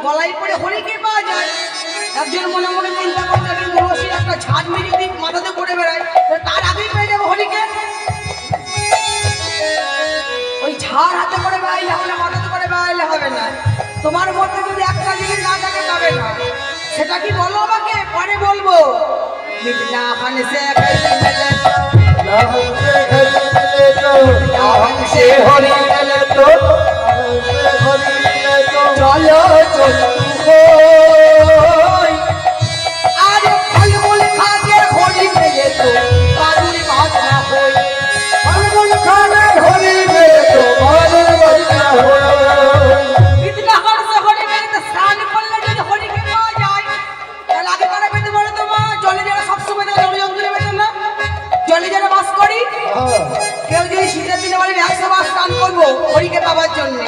গলায় পড়ে হরিকে পাওয়া যায়। একজন মনে মনে চিন্তা করছে আমি মহর্ষি একটা ঝাড় মেরে যদি মাথাতে করে বেড়ায় তার আগেই পেয়ে যাবো হরিকে। ওই ঝাড় হাতে করে বেড়াইলে হবে না, মাথাতে করে বেড়াইলে হবে না। তোমার মধ্যে যদি একটা জিনিস না থাকে তবে না, সেটা কি বলো আমাকে, পরে বলবো। মিটনা খান সে চলো আরে ফলমূল খাকে হরি মেলে তো বাদুর বাজনা হই, ফলমূল খাকে হরি মেলে তো বাদুর বাজনা হই। মিটনা খান সে হরি মেলে তো স্নান করলে যদি হরিকে পাওয়া যায় তাহলে আগে কারা পেতে বলো তো মা? জলে যারা সবসময় জঙ্গলে পেত না, জলে যারা বাস করি, কেউ যদি শীতের দিনে বলেন 100 বার স্নান করবো হরিকে পাওয়ার জন্য,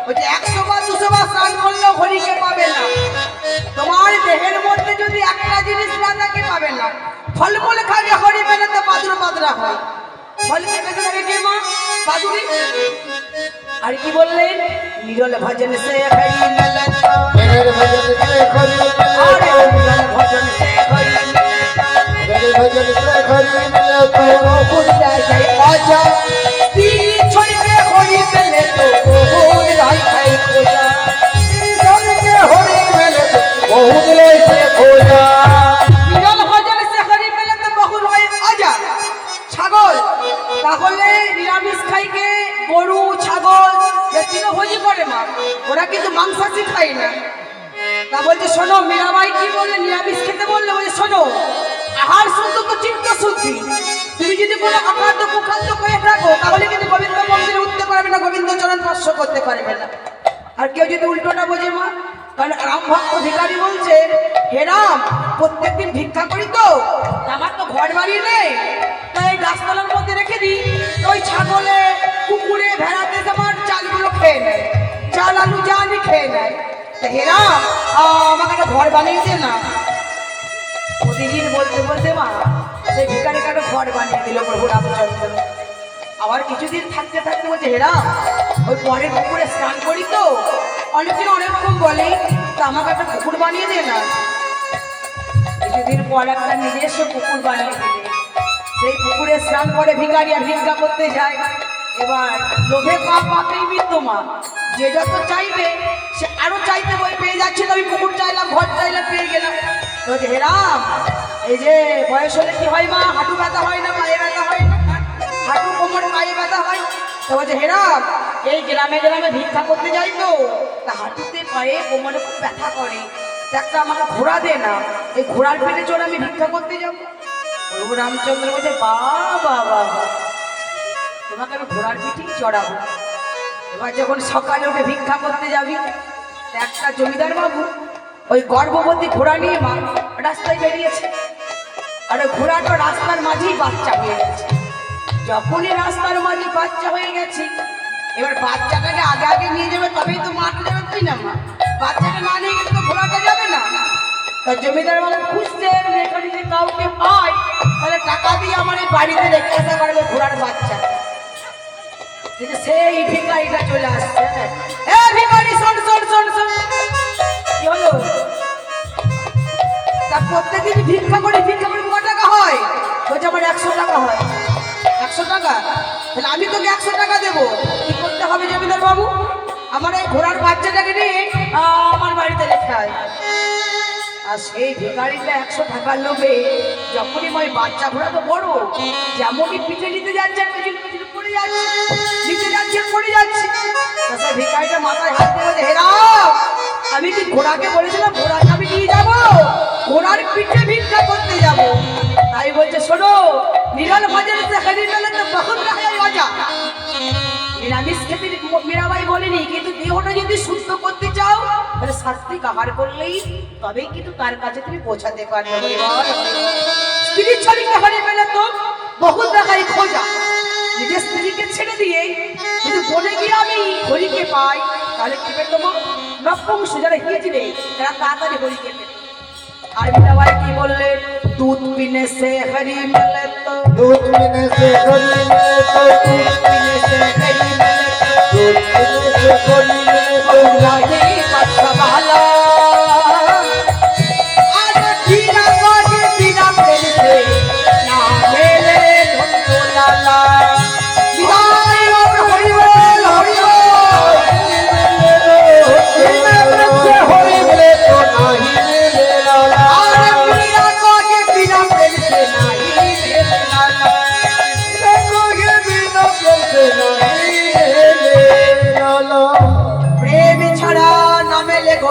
ওই যে 100 বার 200 বার স্নান করলেও হরিকে পাবে না। তোমার দেহের মধ্যে যদি একটা জিনিস না থাকে পাবে না। ফলমূল খাবে হরি মেলে তো বাদুর বাদরা হয়। ফল খেতে থাকে কে মা? বাদুরি। আর কি বললেন? নিরল ভজন সে হরি মেলে তো, নিরল ভজন সে হরি মেলে তো, আরে নিরল ভজন সে হরি মেলে তো, নিরল ভজন সে হরি মেলে তো, বহু যায় যায় আজা তিন ছড়িয়ে হরি মেলে তো বহু যায় যায় খোঁজা, তিন ছড়িয়ে হরি মেলে তো বহু যায় যায় খোঁজা। নিরল ভজন সে হরি মেলে তো বহু হয় আজা। ছাগল তাহলে নিরামিষ খাইকে গরু ছাগল তৃণভোজী করে মা, ওরা কিন্তু মাংসাশী খায় না। তা বলছে শোনো, মীরাবাই কি বলে নিরামিষ খেতে বললে? বলছে শোনো, আহার শুদ্ধ তো চিত্ত শুদ্ধি। তুমি যদি কোনো অখাদ্য কুখাদ্য করে থাকো তাহলে কিন্তু গোবিন্দ মন্দিরে উঠতে পারবে না, গোবিন্দ চরণ স্পর্শ করতে পারবে না। আর কেউ যদি উল্টোটা বোঝে মা, কারণ রাম ভক্ত অধিকারী বলছে হে রাম, প্রত্যেকদিন ভিক্ষা করি তো, আমার তো ঘর বাড়ি নেই, তাই গাছতলার মধ্যে রেখে দিই, ওই ছাগলে কুকুরে ভেড়াতে আমার চালগুলো খেয়ে নেয়, চাল আলু জানি খেয়ে নেয়। হে রাম, আমাকে একটা ঘর বানিয়ে দে না। প্রতিদিন বলতে বলতে মা সেই ভিখারি কারো ঘর বানিয়ে দিল প্রভু রামচন্দ্র। আবার কিছুদিন থাকতে থাকতে বলছে হে রাম, ওই পরের পুকুরে স্নান করি তো, অনেকদিন অনেক রকম বলে, তা আমাকে একটা পুকুর বানিয়ে দে না। কিছুদিন পর একটা নিজস্ব পুকুর বানিয়ে দিলে, সেই পুকুরে স্নান করে ভিখারি আর ভিক্ষা করতে যায়। এবার লোভে পাপেই বিদ্যমা, যে যত চাইবে সে আরো চাইতে বই পেয়ে যাচ্ছে। আমি পুকুর চাইলাম, ঘর চাইলাম, পেয়ে গেলাম। বলছে হে রাম, এই যে বয়স হলে কি হয় মা? হাঁটু ব্যথা হয় না, পায়ে ব্যথা হয় না? হাঁটু কোমর পায়ে ব্যথা হয়। তো বলছে হে রাম, এই গ্রামে গ্রামে ভিক্ষা করতে যাই তো, তা হাঁটুতে পায়ে কোমরে খুব ব্যথা করে, একটা আমাকে ঘোড়া দে না, এই ঘোড়ার পেটে চড়ে আমি ভিক্ষা করতে যাবো। প্রভু রামচন্দ্র বলছে বাবা বাবা, তোমাকে আমি ঘোড়ার পিঠেই চড়াবো। এবার যখন সকালে উঠে ভিক্ষা করতে যাবি, একটা জমিদার বাবু ওই গর্ভবতী ঘোড়া নিয়ে মা রাস্তায় বেরিয়েছে, আর ওই ঘোড়াটা রাস্তার মাঝেই বাচ্চা হয়ে গেছে। যখনই রাস্তার মাঝে বাচ্চা হয়ে গেছে, এবার বাচ্চাটাকে আগে আগে নিয়ে যাবে, তবেই তো মাঠে যাবে, তুই না মা? বাচ্চাটা না নিয়ে গেলে তো ঘোড়াটা যাবে না। তা জমিদার বাবু খুঁজছেন, এখানে যদি কাউকে পায় তাহলে টাকা দিয়ে আমার এই বাড়িতে রেখে আসা পারবে ঘোড়ার বাচ্চা। সেই ভিখারিটা চলে আসছে। এ ভিখারি শোন শোন শোন শোন, কি হলো? তা প্রত্যেকদিন ভিক্ষা করে কত টাকা হয়? বলছে আমার 100 টাকা হয়। 100 টাকা? তাহলে আমি তোকে 100 টাকা দেবো। কি করতে হবে জমিদার বাবু? আমার এই ঘোড়ার বাচ্চাটাকে নিয়ে আমার বাড়িতে রেখে আয়। আর সেই ভিখারিটা 100 টাকার লোভে যখনই ওই বাচ্চা ঘোড়া তো বড়, যেমনই পিঠে নিতে যাচ্ছে পড়ে যাচ্ছে, নিতে যাচ্ছে পড়ে যাচ্ছে। সেই ভিখারিটা মাথায় হাত দিয়ে বলছে হে রাম, আমি কি ঘোড়াকে বলেছিলাম ঘোড়াকে আমি নিয়ে যাবো, ঘোড়ার পিঠে ভিক্ষা করতে যাব। তাই বলছে শোনো, নিরল ভজন সে হরি মেলে তো বহুত রায় মজা। নিরামিষ খেতে মীরাবাই বলেনি, কিন্তু দেহটা যদি সুস্থ করতে চাও তাহলে সাত্বিক আহার করলেই তবেই কিন্তু তার কাছে তুমি পৌঁছাতে পারবে। স্ত্রী ছড়িকে হরি মেলে তো বহুত রায় খোঁজা। নিজের স্ত্রীকে ছেড়ে দিয়ে যদি বলে গিয়ে আমি হরিকে পাই তাহলে কি পেত? নপুংস যারা হিজড়ে তারা তাড়াতাড়ি হরিকে পেত। আর মীরাবাই কি বললেন? दूध पीने से हरी मिले तो, दूध पीने से हरी मिले तो, दूध पीने से हरी मिले तो, दूध पीने से हरी मिले तो, राही का सवाल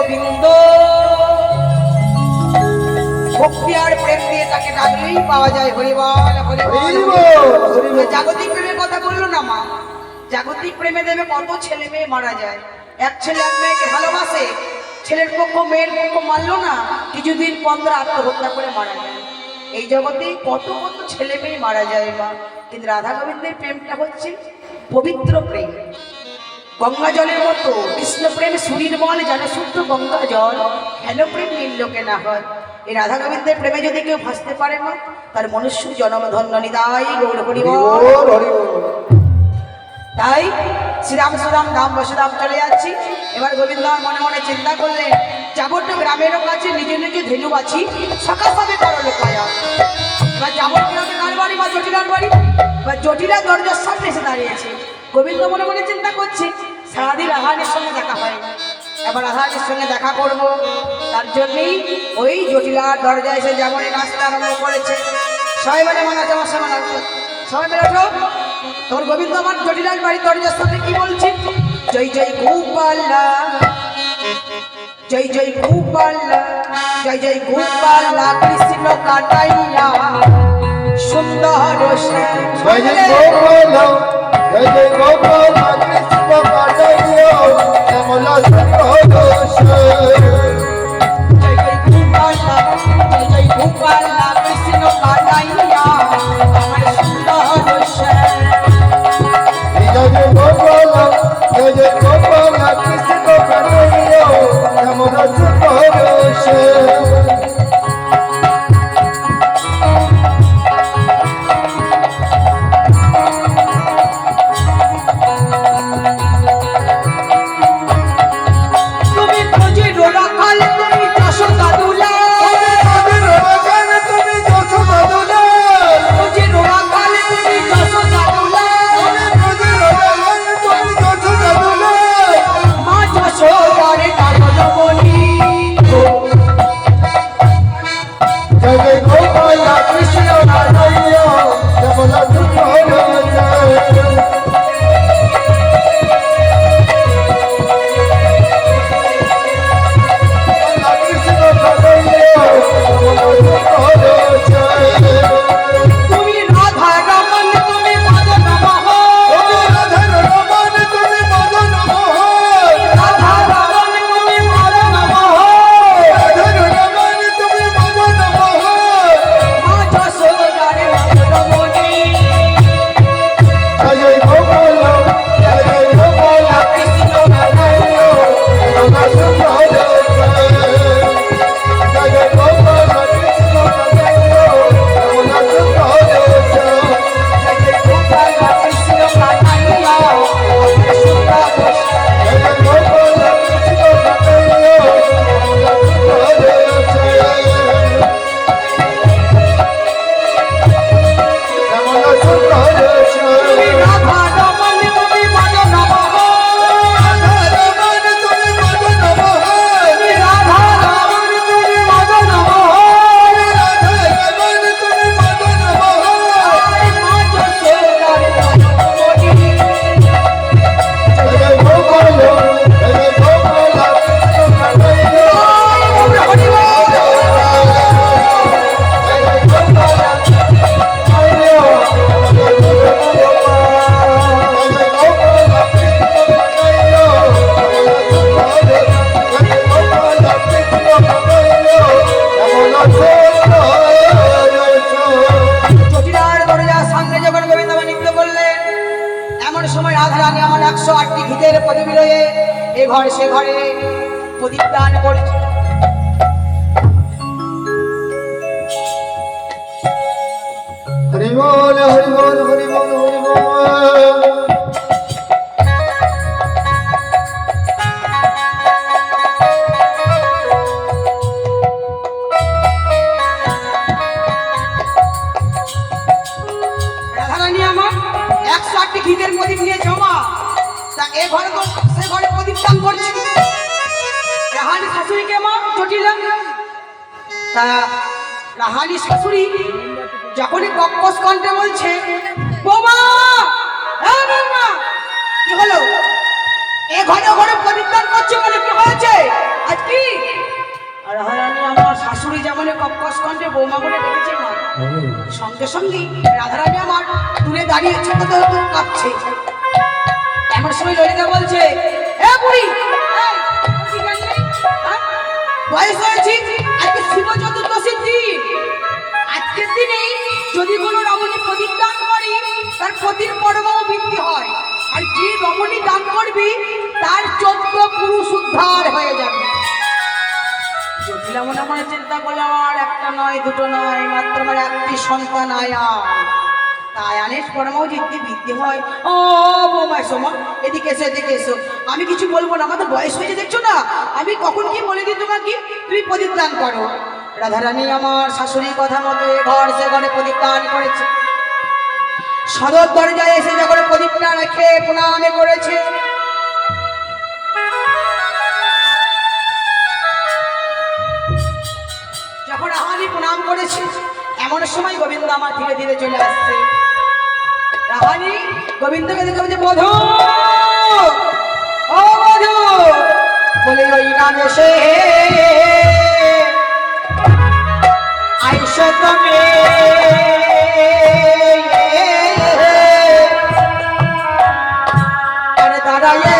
গোবিন্দ। ভক্তি আর প্রেম দিয়ে তাকে ডাকলেই পাওয়া যায়। হরিবল হরিবল। জাগতিক প্রেমের কথা বললো না মা, জাগতিক প্রেমে দেবে কত ছেলে মেয়ে মারা যায়। এক ছেলে এক মেয়েকে ভালোবাসে, ছেলের পক্ষ মেয়ের পক্ষ মানলো না, কিছুদিন পর আত্মহত্যা করে মারা যায়। এই জগতে কত কত ছেলে মেয়ে মারা যায় মা। কিন্তু রাধা গোবিন্দের প্রেমটা হচ্ছে পবিত্র প্রেম, গঙ্গা জলের মতো। কৃষ্ণ প্রেম সুনির্মল, যেন শুদ্ধ গঙ্গা জল, হেন প্রেম নীললোকে না হয়। এই রাধা গোবিন্দের প্রেমে যদি কেউ ভাসতে পারে না, তার মনুষ্য জনম ধন্য নিদায় গৌর হরিবল। তাই শ্রীরাম সুরাম রাম বসুরাম চলে যাচ্ছি। এবার গোবিন্দ মনে মনে চিন্তা করলেন, যাবট গ্রামেরও কাছে নিজে নিজে ধেনু বাছি, সকাল সবে করলে পায়া। এবার যাবট গ্রামে কার বাড়ি? বা জটিলার বাড়ি। বা জটিলা দরজার সামনে এসে দাঁড়িয়েছে। গোবিন্দ মনে মনে চিন্তা করছে, সারাদিন রাধারানীর সঙ্গে দেখা হয়, এবার রাধারানীর সঙ্গে দেখা করব। তার জন্যই ওই জটিলার দরজা এসে যেমন রাস্তা আরম্ভ করেছে। সবাই বলে মনে আছে আমার সামনে আসবে, সবাই মিলে ওঠো। তখন গোবিন্দ আমার জটিলার বাড়ির দরজার সামনে কি বলছে? জয় জয় গোপালা, জয় জয় গোপালা, জয় জয় গোপালা, কৃষ্ণ কাটাইয়া সুন্দর শ্যাম। জয় জয় গোপালা, জয় জয় গোপালা, কৃষ্ণ কাটাইয়া শ্যামলা সুন্দর শ্যাম। জয় জয় গোপালা, জয় জয় গোপালা, কৃষ্ণ কাটাইয়া আমার সুন্দর শ্যাম। জয় জয় গোপালা, জয় জয় গোপালা, কৃষ্ণ কাটাইয়া শ্যামলা সুন্দর শ্যাম। ঘর সে ঘরে প্রদীপ দান করছে। হরি বল হরি বল হরি বল হরি বল। রাধারানী আমার 108টি ঘিতের প্রদীপ নিয়ে জমা। তা এ ঘরে তো সে ঘরে প্রদীপ দান করছে। রাহানি শাশুড়িকে মা জটিলা। তা রাহানি শাশুড়ি যখনই কক্কস কণ্ঠে বলছে, বৌমা হ্যাঁ বৌমা, কি হলো? এ ঘরে ঘরে প্রদীপ দান করছে বলে কি হয়েছে? আজ কি বলে কপকস কণ্ঠে বৌমা বলে ডেকেছে মা। সঙ্গে সঙ্গে রাধারানী আমার দূরে দাঁড়িয়ে ছোট কাঁপছে। এমন সময় ললিতা বলছে, এ বুড়ি, এই, তুই জানলি? হ্যাঁ? বয়স হয়েছে, আজকে শিব চতুর্দশীর দিন। আজকের দিনে যদি কোনো রমণী প্রদীপ দান করি তার প্রতির পরমাও বৃদ্ধি হয়, আর যে রমণী দান করবি তার 14 পুরুষ উদ্ধার হয়ে যাবে। জটিলা মনে মনে চিন্তা করলাম, আর একটা নয় দুটো নয়, মাত্র আমার একটি সন্তান আয়ান। তাই আনেস পরমাও যদি বৃদ্ধি হয়। ও বৌমা এসো মা, এদিকে এসো এদিকে এসো। আমি কিছু বলবো না, আমাদের বয়স হয়েছে দেখছো না, আমি কখন কি বলে দিই তোমাকে, তুমি প্রদীপ দান করো। রাধারানী আমার শাশুড়ি কথা মতো ঘর সে ঘরে প্রদীপ দান করেছে। সদর দরজায় এসে যখন প্রদীপটা রেখে প্রণামে করেছে, যখন রাহানি প্রণাম করেছে, এমন সময় গোবিন্দ আমার ধীরে ধীরে চলে আসছে। রাহানি গোবিন্দকে দেখে বলছে, বধূ, ও বধূ, বলে ওই নাম এসে আইসো তুমি আরে দাঁড়ায়ে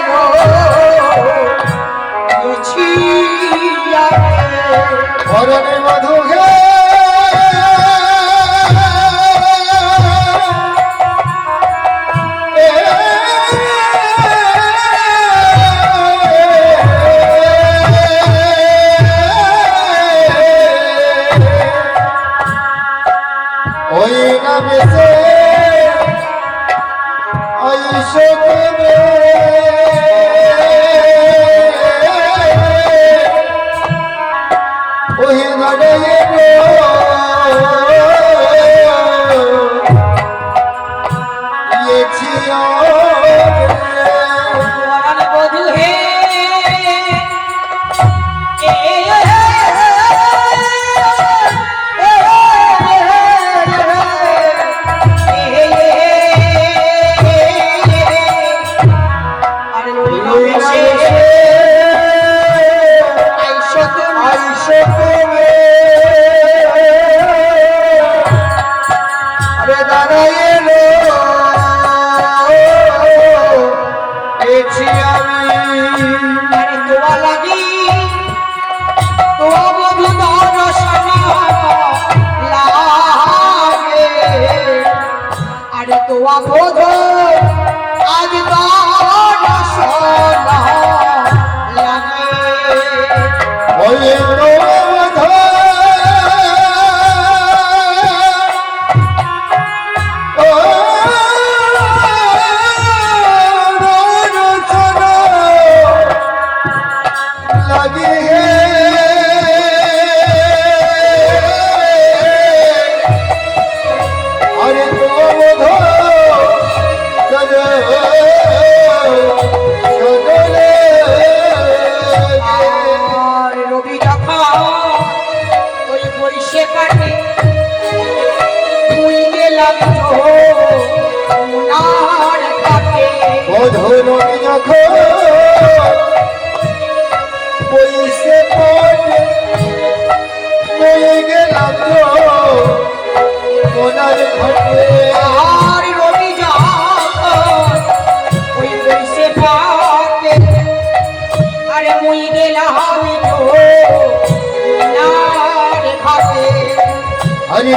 গো হরণে মধু হে ওই নামে সে আইসো তুমি ওই দাঁড়ায়ে বধূ হে আজ হরি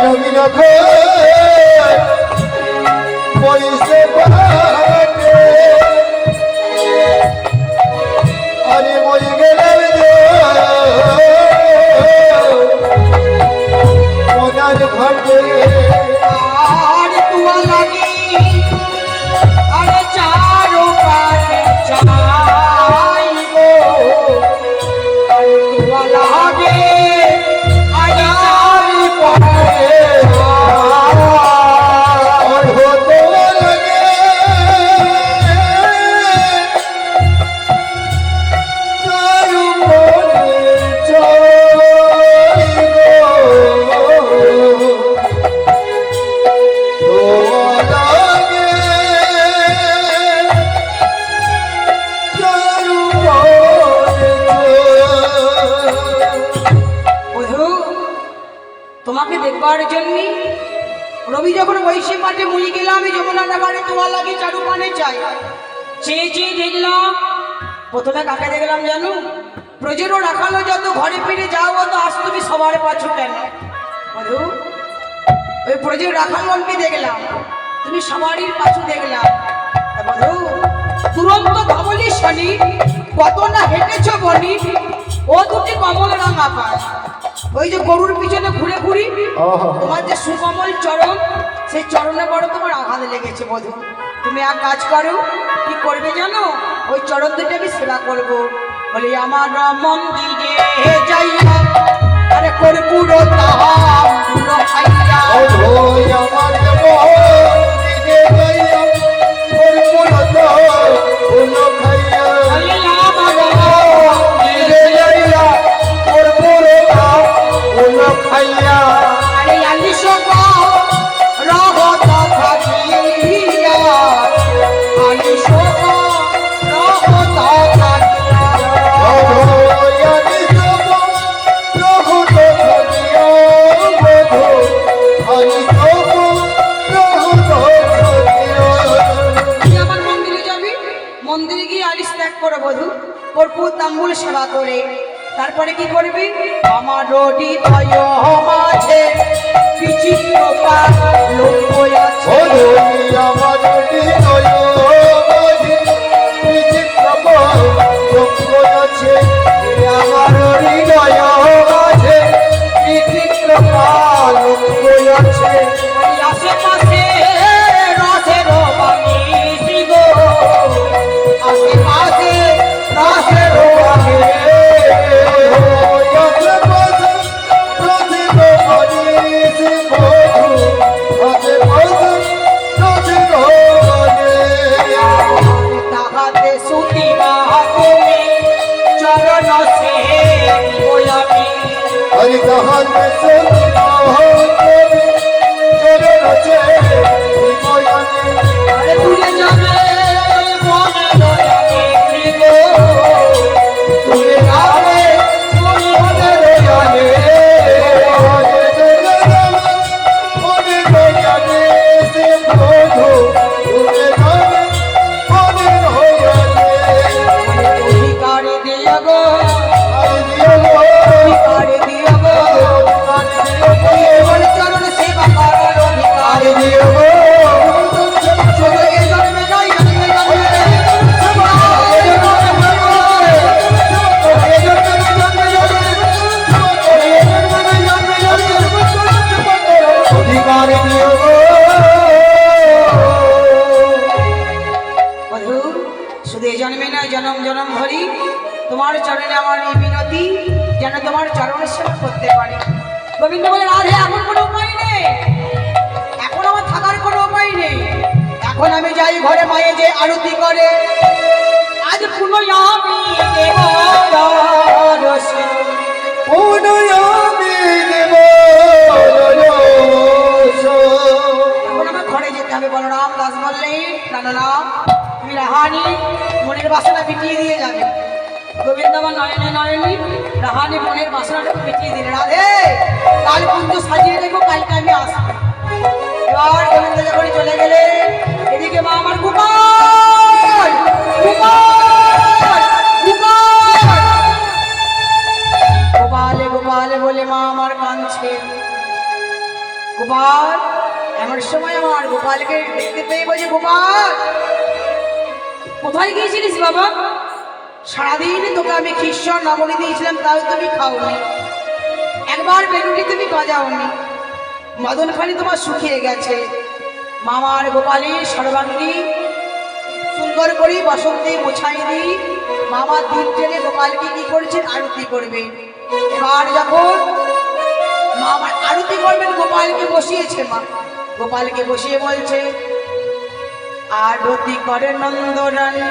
রবি যখন পয়সে পাতে আরে মই গেলাম মনার ঘটে আর তুয়া লাগি আরে চারো পাতে চাইবো তুয়া লাগে আরে চারি পাতে আর হতো তোমাকে দেখবার জন্য রবি যখন বৈশে মাঠে মুড়ি গেলাম, আমি যমুনা নগরে তোমার লাগে চারু পানে চাই। চেয়ে চেয়ে দেখলাম, প্রথমে কাকে দেখলাম জানো? প্রজেরও রাখালো যত ঘরে ফিরে যাও তো আজ তুমি সবার পাচ্ছ কেন? বধু, ওই প্রজের রাখালকে দেখলাম, তুমি সবারই পাছু দেখলাম। তা বধু, তুরন্ত ধবলি শনি কত না হেঁটেছ বনি, ও দুটি কমল রঙ আকাশ। ওই যে গরুর পিছনে ঘুরে ঘুরি, তোমার যে সুকমল চরণ, সেই চরণে বড় তোমার আঘাত লেগেছে বধু। তুমি এক কাজ করো, কি করবে জানো? ওই চরণ দুটো আমি সেবা করবো। বলি আমার মন্দিরে যাইয়া, আরে কর্পূর তাহাম গুলো খাইয়া, আরে আলিশ রহত থাকিয়া, আলিশ রহত আমার মন্দিরে যাবি, মন্দিরে গিয়ে আলিশ ত্যাগ করে বধু, কর্পূর তাম্বুল সেবা করে তারপরে কি করবি? আমার হৃদয় মাঝে বিচিত্র লোক আছে, আশেপাশে রসের বাগিচি গো, আশেপাশে রসের তাহাতে সুতিবা তুমি চরণ সে আমি, হরি দহন আরে তুলে যাবে মনে লয়াবে গো, তুলে যাবে মনে লয়াবে, অধিকারে দিয়া গো, অধিকারে দিয়া গো, বলে চরণ সেবা করার অধিকারে দিয়া গো। চলো এ জন্মে নয়, জন্মে জন্মে বধু, শুধু এই জন্মে নয় জনম জনম ধরি তোমার চরণে আমার এই বিনতি, যেন তোমার চরণ সেবা করতে পারি। গোবিন্দ বলে, রাধে এখন কোনো উপায় নেই, এখন আমার থাকার কোনো উপায় নেই, এখন আমি যাই ঘরে মায়ে যে আরতি করে, আজ পুনঃ আমি দেব রস, এখন আমার ঘরে যেতে হবে। বলরাম দাস বললেন, প্রাণরাম তুমি রাহানি মনের বাসনা মিটিয়ে দিয়ে যাবে। গোবিন্দ আমার নয়নে নয়নে রাহানি মনের বাসনাটা মিটিয়ে দিলে। রাধে, কাল পুঞ্জ সাজিয়ে দেখো, কালকে আমি আসবো। এবার গোবিন্দ যখন চলে গেলে, এদিকে মা আমার গোপাল গোপাল গোপাল গোপালে গোপালে বলে মা আমার কাঁদছে। গোপাল, এমন সময় আমার গোপালকে দেখতে পেয়ে বলছে, গোপাল কোথায় গিয়েছিলিস বাবা? সারাদিন তোকে আমি খিস্বর নবনী দিয়েছিলাম, তাও তুমি খাওনি, একবার বেরুনি তুমি বাজাওনি, মদনখানি তোমার শুকিয়ে গেছে। মামার গোপালের সর্বাঙ্গী সুন্দর করে বসন্তে মোছাই দিই, মামার দিক টেনে গোপালকে কি করছেন? আরতি করবে। এবার যখন মামার আরতি করবেন, গোপালকে বসিয়েছে মা, গোপালকে বসিয়ে বলছে, আরতি করে নন্দরানী,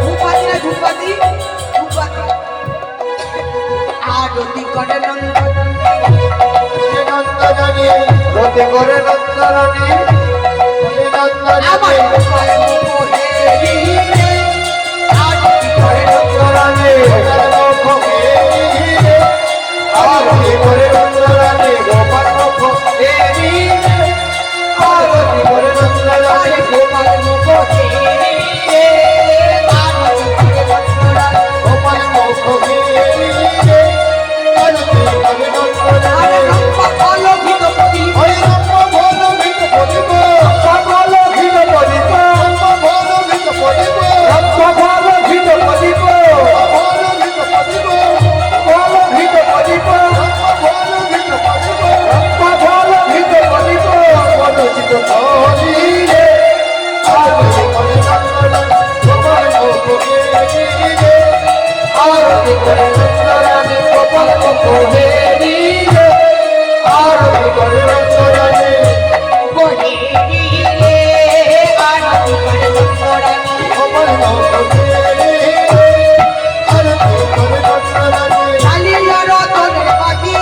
ধূপাতি না ধূপাতি, ধূপাতি, আরতি করে নন্দরানী, আমার গোপাল মোহে দিলে, আরতি করে নন্দরানী। আরতি করে নন্দরানী গোপাল কোহেরি রে আরতি করে নন্দরানী কোহেরি রে আরতি করে নন্দরানী গোপাল কোহেরি রে আরতি করে নন্দরানী চালিয়া রতনের পাখি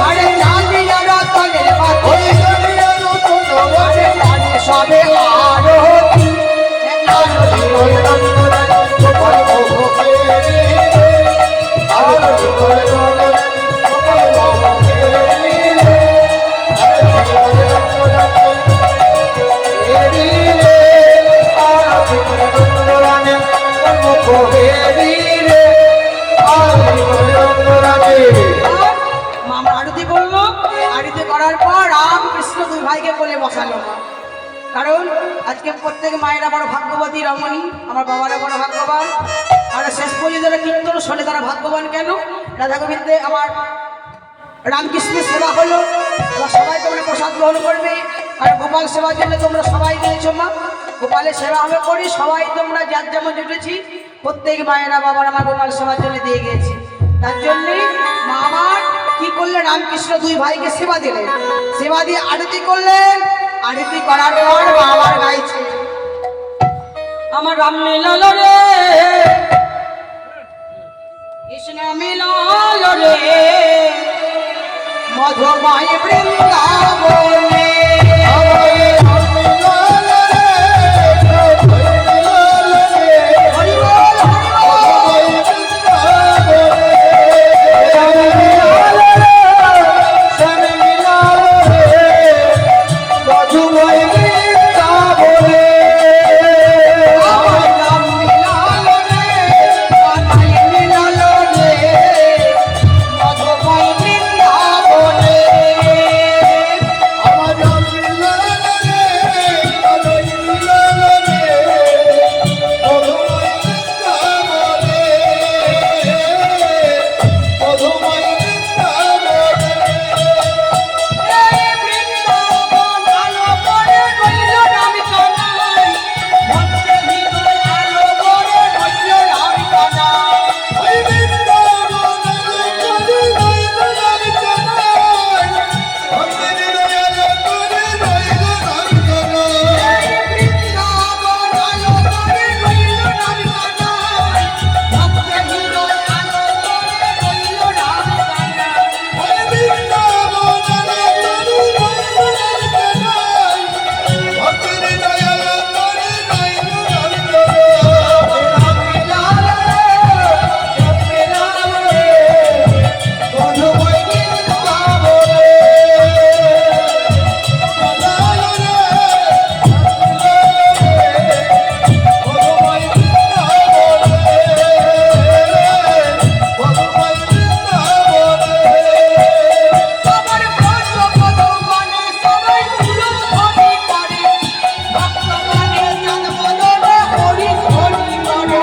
আরে চালিয়া রতনের পাখি ওই চালিয়া রতনের আরে তারে সবে আরতি আরতি করে নন্দরানী গোপাল কোহেরি রে আরতি করে নন্দরানী গোপাল কোহেরি রে আরতি করে নন্দরানী আরতি করে নন্দরানী গোপাল কোহেরি রে আরতি করে নন্দরানী মামা আরতি করলো, আরতি করার পর রাম কৃষ্ণ দুই ভাইকে কোলে বসালো মা। কারণ আজকে প্রত্যেক মায়েরা বড় ভাগ্যবতী রমণী, আমার বাবারা বড় ভাগ্যবান। আর শেষ পর্যন্ত যারা কীর্তন শোনে তারা ভাগ্যবান কেন? রাধা গোবিন্দে আমার রামকৃষ্ণের সেবা হলো, এবার সবাই তোমরা প্রসাদ গ্রহণ করবে। আর গোপাল সেবার জন্য তোমরা সবাই দিয়েছো মা, গোপালের সেবা আমি করি। সবাই তোমরা যার যেমন জুটেছি, প্রত্যেক মায়েরা বাবার আমার গোপাল সেবার জন্য দিয়ে গিয়েছি। তার জন্যে মা আমার কি করলেন, রামকৃষ্ণ দুই ভাইকে সেবা দিলেন, সেবা দিয়ে আরতি করলেন। আরতি করার পর মা আবার গাইছে, আমার রাম মিলল রে কৃষ্ণ মিলল রে মধুময় বৃন্দাবনে। হরি বল, হরি বল। আমার রাম মিলল রে, কানাই মিলল রে, মধুময় বৃন্দাবনে। এই বৃন্দাবন আলো করে রইল রাম কানাই, ভক্তের হৃদয় আলো করে রইল রাম কানাই। এই বৃন্দাবন আলো করে রইল রাম কানাই, ভক্তের হৃদয় আলো করে রইল রাম কানাই। সবার ব্রজ পদমনে সবাই ফুলধ্বনি করে, ভক্তগণে জনমনে হরি হরি করে।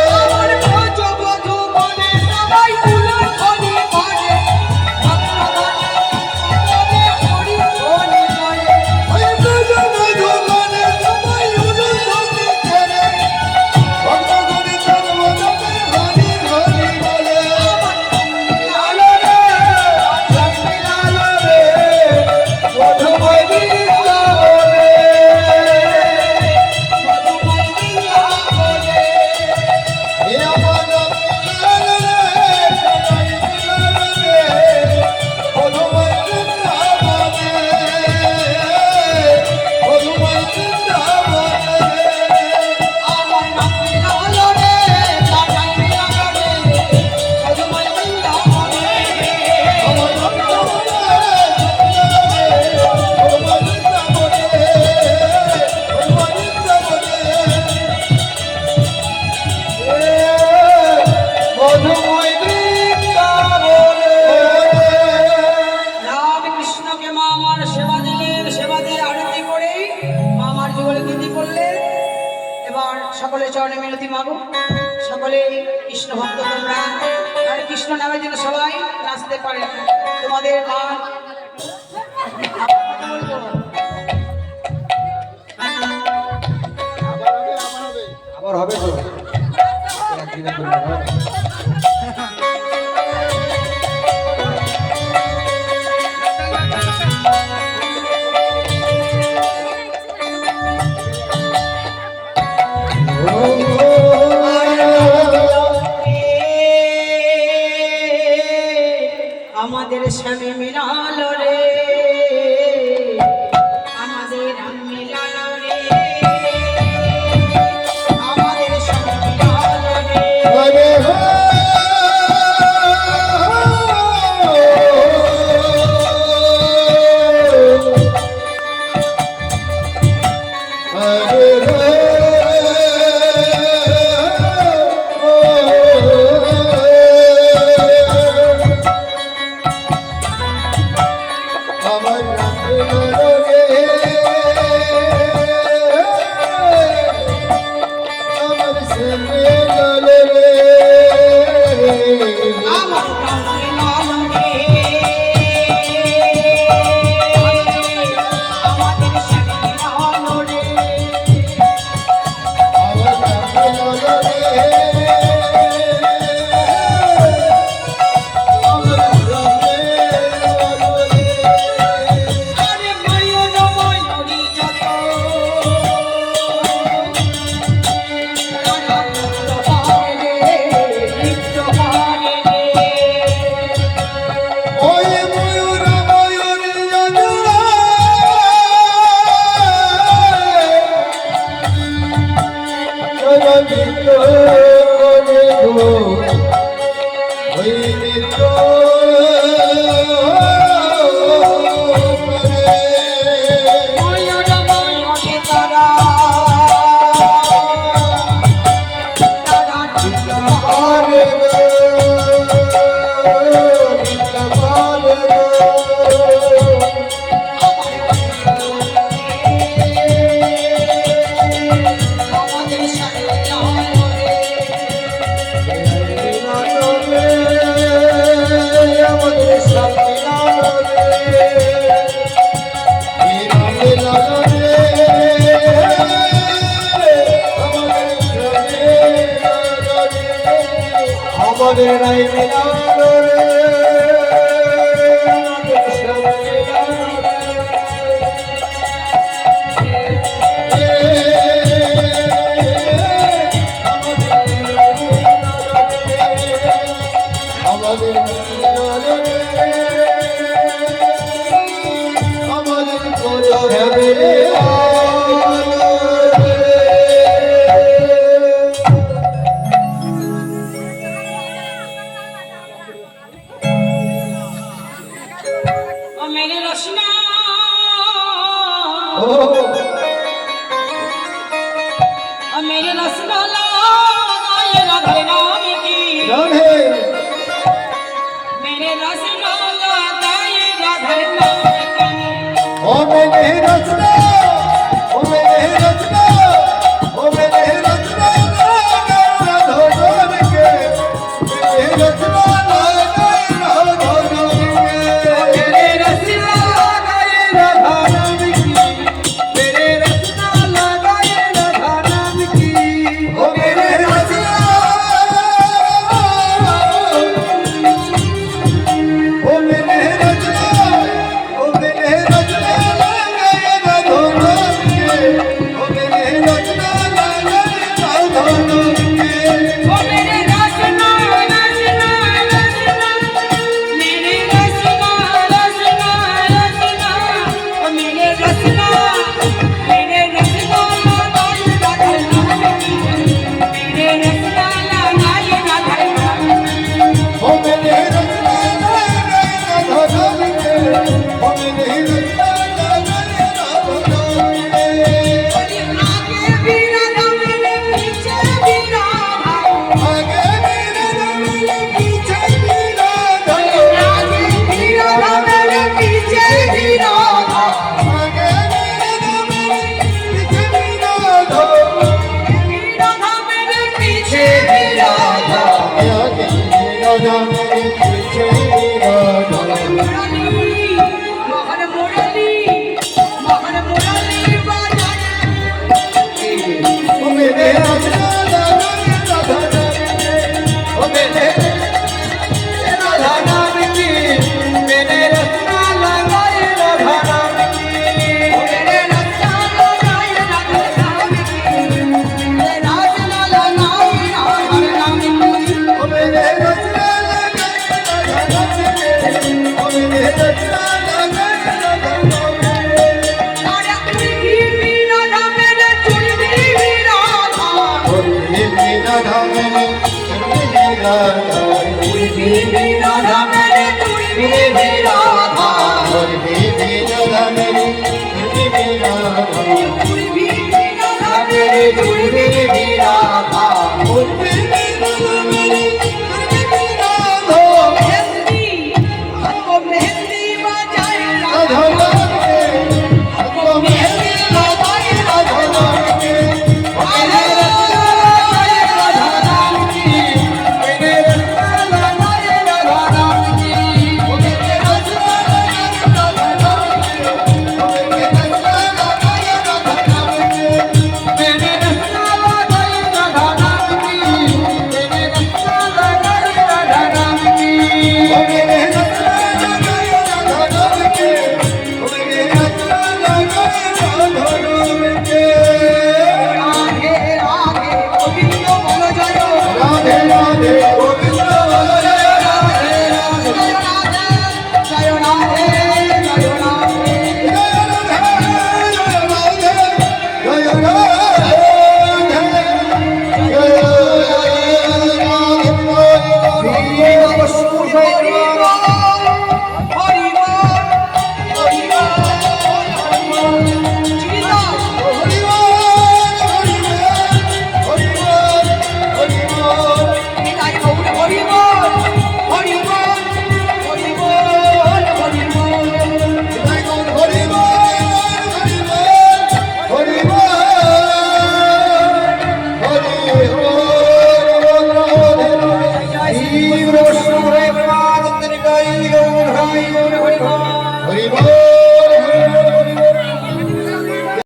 সবার ব্রজ পদমনে সবাই ফুলধ্বনি করে, ভক্তগণে হরি হরি করে। আলো রে, আলো রে, মধুময় বৃন্দাবনে, মধুময় বৃন্দাবনে। আমার নাম মিলালো রে, কানাই মিলালো রে, মধুময় বৃন্দাবনে। মধুময় বৃন্দাবনে রামকৃষ্ণকে মা আমার সেবা দিলেন, সেবা দিয়ে আরতি করে মা আমার যুগলে গীতি করলেন। এবার সকলে চরণে মিনতি মাগো, সকলে কৃষ্ণ ভক্ত তোমরা, আর কৃষ্ণ নামের জন্য সবাই নাচতে পারে। তোমাদের মা আবার হবে তো একদিনে করে নেবো। আমাদের স্বামী মিলালো রে, আমাদের মিলালো রে, আমাদের স্বামী মিলালো রে। হরে হো হরে হো আমার আমার সঙ্গে গলে রে আমার মিলালো রে, আমাদের স্বামী মিলালো রে, আরে ময়ূর ময়ূরী যত তারা নৃত্য করে রে, নৃত্য করে রে। ওই ময়ূর ময়ূর জনমিত করে গো ওই নিত্য ময়ূর ময়ূরী তারা নৃত্য করে। আমাদের স্বামী মিলালো রে, আমাদের নাই মিলালো রে আমাদের সব মিলালো আমাদের মিলালো রে আমাদের করে রে ও মেরে রসনা, ও ও মেরে রসনা লাগায়ে রাধে নাম কি, রাধে मेरे रसना लगाए राधे नाम की। ओ मेरे रचना ओ मेरे रचना ओ मेरे रचना राधो राम के मेरे रचना लगाए राधो राम के मेरे रसना लगाए राधा नाम की, मेरे रसना लगाए राधा नाम की। ओ मेरे रचना ओ मेरे रचना लगाए राधो राम के ओ मेरे रचना लगाए राधो राम के ओ मेरे रसना रसना रसना, मेरे रसना रसना रसना, ओ मेरे रसना लगाए राधे नाम की, मेरे रसना लगाए राधे नाम की। ओ मेरे रचना लगाए राधो राम के ओ मेरे रचना लगाए राधो राम के आगे भी राधा मेरे पीछे भी राधा, आगे मेरे मेरे पीछे भी राधा आगे भी राधा मेरे पीछे भी राधा, आगे मेरे पीछे भी राधा राधा मेरे पीछे भी राधा। आगे राधा मेरे पीछे भी राधा मोहन मुरली আরে উড়বি বিনা মেরে চুড়বি রাধা উড়বি বিনা মেরে চুড়বি রাধা উড়বি বিনা মেরে চুড়বি রাধা মেহেন্দি ও মেহেন্দি বাজায় রাধা মেহেন্দি বাজায় রাধা রাধে রাধে গোবিন্দ বল জয় রাধে রাধে গোবিন্দ বল জয় রাধে রাধে জয় রাধে জয় রাধে হরি